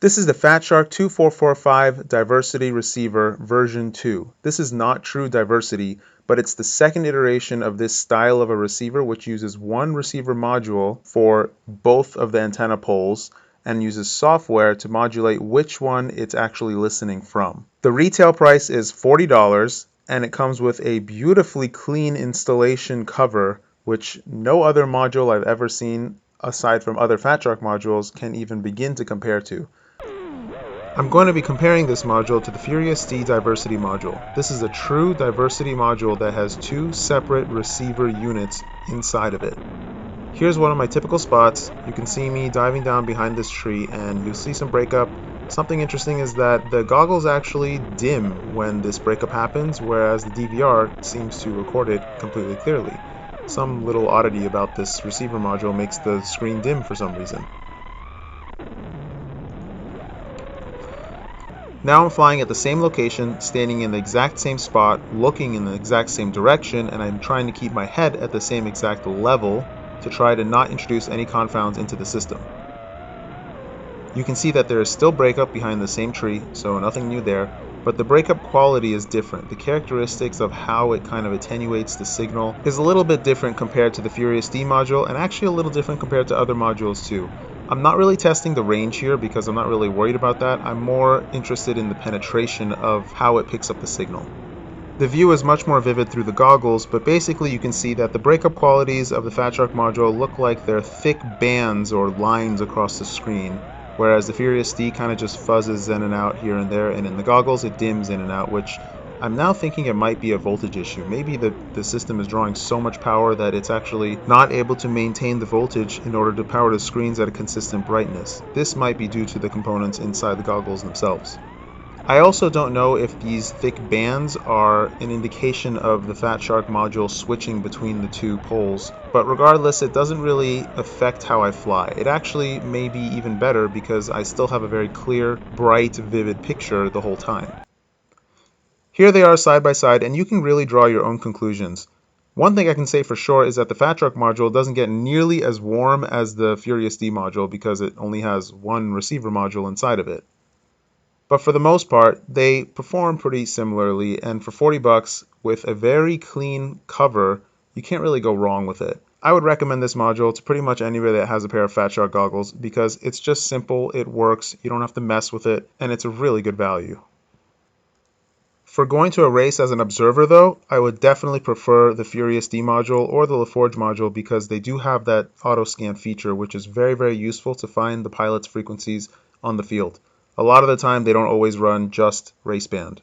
This is the Fatshark 2445 Diversity Receiver version 2. This is not true diversity, but it's the second iteration of this style of a receiver, which uses one receiver module for both of the antenna poles and uses software to modulate which one it's actually listening from. The retail price is $40, and it comes with a beautifully clean installation cover, which no other module I've ever seen aside from other Fatshark modules can even begin to compare to. I'm going to be comparing this module to the FuriousD Diversity Module. This is a true diversity module that has two separate receiver units inside of it. Here's one of my typical spots. You can see me diving down behind this tree and you'll see some breakup. Something interesting is that the goggles actually dim when this breakup happens, whereas the DVR seems to record it completely clearly. Some little oddity about this receiver module makes the screen dim for some reason. Now I'm flying at the same location, standing in the exact same spot, looking in the exact same direction, and I'm trying to keep my head at the same exact level to try to not introduce any confounds into the system. You can see that there is still breakup behind the same tree, so nothing new there, but the breakup quality is different. The characteristics of how it kind of attenuates the signal is a little bit different compared to the FuriousD module, and actually a little different compared to other modules too. I'm not really testing the range here because I'm not really worried about that. I'm more interested in the penetration of how it picks up the signal. The view is much more vivid through the goggles, but basically you can see that the breakup qualities of the Fatshark module look like they're thick bands or lines across the screen, whereas the FuriousD kind of just fuzzes in and out here and there, and in the goggles it dims in and out, which I'm now thinking it might be a voltage issue. Maybe the system is drawing so much power that it's actually not able to maintain the voltage in order to power the screens at a consistent brightness. This might be due to the components inside the goggles themselves. I also don't know if these thick bands are an indication of the Fatshark module switching between the two poles, but regardless, it doesn't really affect how I fly. It actually may be even better because I still have a very clear, bright, vivid picture the whole time. Here they are side by side, and you can really draw your own conclusions. One thing I can say for sure is that the Fatshark module doesn't get nearly as warm as the FuriousD module because it only has one receiver module inside of it. But for the most part, they perform pretty similarly, and for 40 bucks with a very clean cover, you can't really go wrong with it. I would recommend this module to pretty much anybody that has a pair of Fatshark goggles because it's just simple, it works, you don't have to mess with it, and it's a really good value. For going to a race as an observer though, I would definitely prefer the FuriousD module or the LaForge module because they do have that auto scan feature, which is very, very useful to find the pilot's frequencies on the field. A lot of the time they don't always run just raceband.